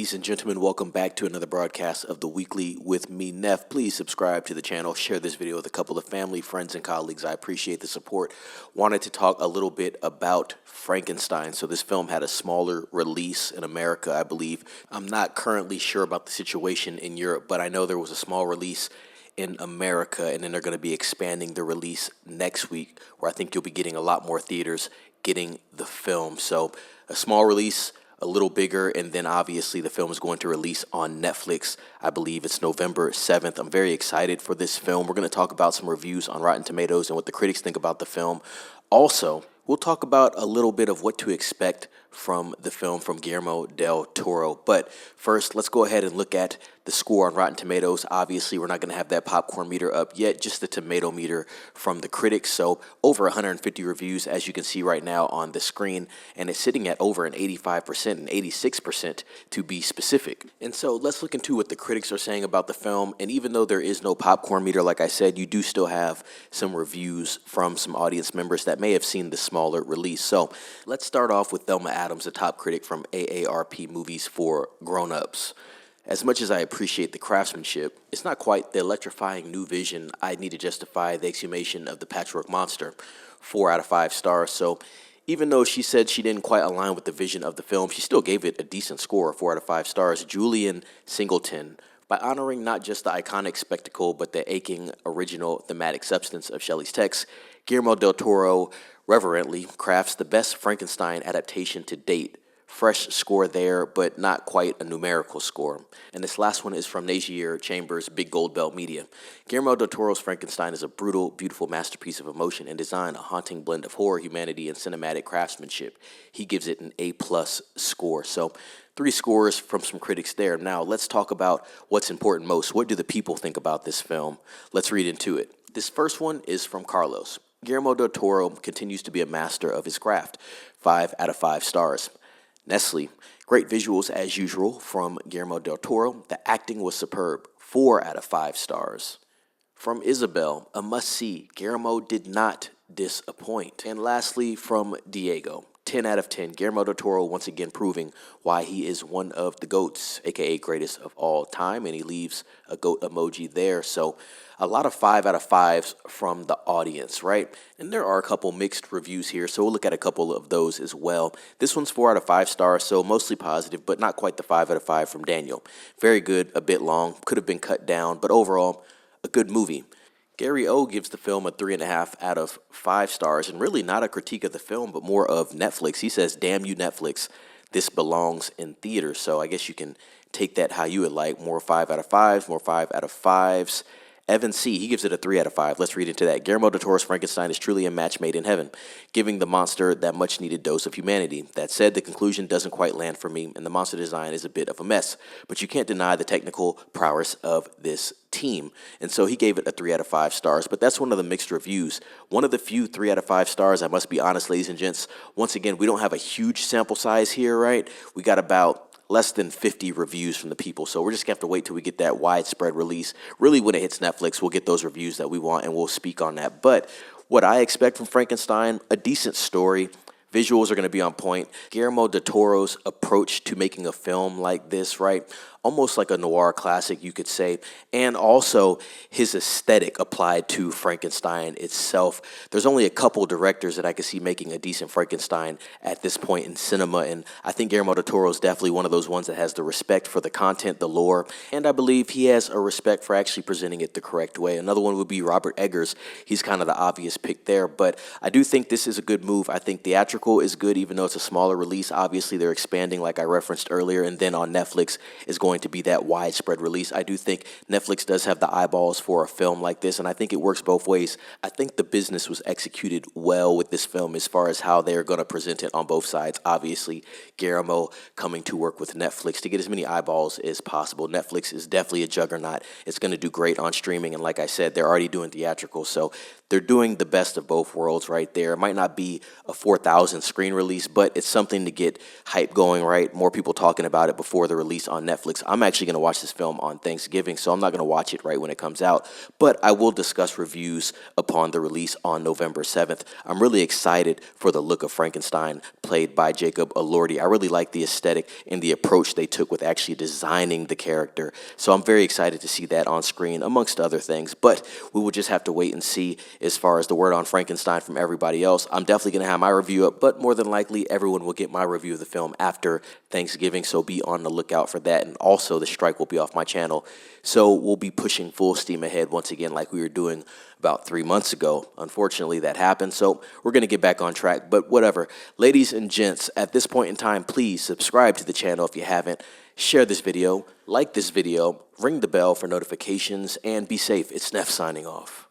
Ladies and gentlemen, welcome back to another broadcast of The Weekly with me, Neff. Please subscribe to the channel, share this video with a couple of family, friends, and colleagues. I appreciate the support. Wanted to talk a little bit about Frankenstein. So this film had a smaller release in America, I believe. I'm not currently sure about the situation in Europe, but I know there was a small release in America, and then they're going to be expanding the release next week, where I think you'll be getting a lot more theaters getting the film. So a small release, a little bigger, and then obviously the film is going to release on Netflix. I believe it's November 7th. I'm very excited for this film. We're going to talk about some reviews on Rotten Tomatoes and what the critics think about the film. Also, we'll talk about a little bit of what to expect from the film from Guillermo del Toro. But first, let's go ahead and look at the score on Rotten Tomatoes. Obviously, we're not going to have that popcorn meter up yet, just the tomato meter from the critics. So over 150 reviews, as you can see right now on the screen, and it's sitting at over an 85% and 86% to be specific. And so let's look into what the critics are saying about the film. And even though there is no popcorn meter, like I said, you do still have some reviews from some audience members that may have seen the smaller release. So let's start off with Thelma Adams, the top critic from AARP Movies for Grown-Ups. As much as I appreciate the craftsmanship, it's not quite the electrifying new vision I'd need to justify the exhumation of the patchwork monster. 4 out of 5 stars. So even though she said she didn't quite align with the vision of the film, she still gave it a decent score of 4 out of 5 stars. Julian Singleton, by honoring not just the iconic spectacle, but the aching original thematic substance of Shelley's text, Guillermo del Toro reverently crafts the best Frankenstein adaptation to date. Fresh score there, but not quite a numerical score. And this last one is from Nazier Chambers' Big Gold Belt Media. Guillermo del Toro's Frankenstein is a brutal, beautiful masterpiece of emotion and design, a haunting blend of horror, humanity, and cinematic craftsmanship. He gives it an A+ score. So 3 scores from some critics there. Now let's talk about what's important most. What do the people think about this film? Let's read into it. This first one is from Carlos. Guillermo del Toro continues to be a master of his craft. 5 out of 5 stars. Nestle, great visuals as usual from Guillermo del Toro. The acting was superb. 4 out of 5 stars. From Isabel, a must-see. Guillermo did not disappoint. And lastly, from Diego, 10 out of 10. Guillermo del Toro once again proving why he is one of the GOATs, aka greatest of all time, and he leaves a GOAT emoji there. So a lot of 5 out of 5s from the audience, right? And there are a couple mixed reviews here, so we'll look at a couple of those as well. This one's 4 out of 5 stars, so mostly positive, but not quite the 5 out of 5 from Daniel. Very good, a bit long, could have been cut down, but overall, a good movie. Gary O gives the film a 3.5 out of 5 stars, and really not a critique of the film, but more of Netflix. He says, damn you, Netflix, this belongs in theaters. So I guess you can take that how you would like. More 5 out of 5s, more 5 out of 5s. Evan C., he gives it a 3 out of 5. Let's read into that. Guillermo del Toro's Frankenstein is truly a match made in heaven, giving the monster that much-needed dose of humanity. That said, the conclusion doesn't quite land for me, and the monster design is a bit of a mess. But you can't deny the technical prowess of this team. And so he gave it a 3 out of 5 stars, but that's one of the mixed reviews. One of the few 3 out of 5 stars, I must be honest, ladies and gents. Once again, we don't have a huge sample size here, right? We got about less than 50 reviews from the people. So we're just going to have to wait till we get that widespread release. Really, when it hits Netflix, we'll get those reviews that we want and we'll speak on that. But what I expect from Frankenstein, a decent story. Visuals are going to be on point. Guillermo del Toro's approach to making a film like this, right? Almost like a noir classic, you could say. And also his aesthetic applied to Frankenstein itself. There's only a couple directors that I could see making a decent Frankenstein at this point in cinema. And I think Guillermo del Toro is definitely one of those ones that has the respect for the content, the lore. And I believe he has a respect for actually presenting it the correct way. Another one would be Robert Eggers. He's kind of the obvious pick there. But I do think this is a good move. I think theatrical is good, even though it's a smaller release. Obviously, they're expanding like I referenced earlier. And then on Netflix is going to be that widespread release. I do think Netflix does have the eyeballs for a film like this, and I think it works both ways. I think the business was executed well with this film as far as how they're going to present it on both sides. Obviously, Guillermo coming to work with Netflix to get as many eyeballs as possible. Netflix is definitely a juggernaut. It's going to do great on streaming, and like I said, they're already doing theatrical, so they're doing the best of both worlds right there. It might not be a 4,000 screen release, but it's something to get hype going, right? More people talking about it before the release on Netflix. I'm actually going to watch this film on Thanksgiving, so I'm not going to watch it right when it comes out, but I will discuss reviews upon the release on November 7th. I'm really excited for the look of Frankenstein, played by Jacob Elordi. I really like the aesthetic and the approach they took with actually designing the character, so I'm very excited to see that on screen, amongst other things, but we will just have to wait and see as far as the word on Frankenstein from everybody else. I'm definitely going to have my review up, but more than likely, everyone will get my review of the film after Thanksgiving, so be on the lookout for that. And also, the strike will be off my channel, so we'll be pushing full steam ahead once again like we were doing about 3 months ago. Unfortunately, that happened, so we're going to get back on track, but whatever. Ladies and gents, at this point in time, please subscribe to the channel if you haven't. Share this video, like this video, ring the bell for notifications, and be safe. It's Neff signing off.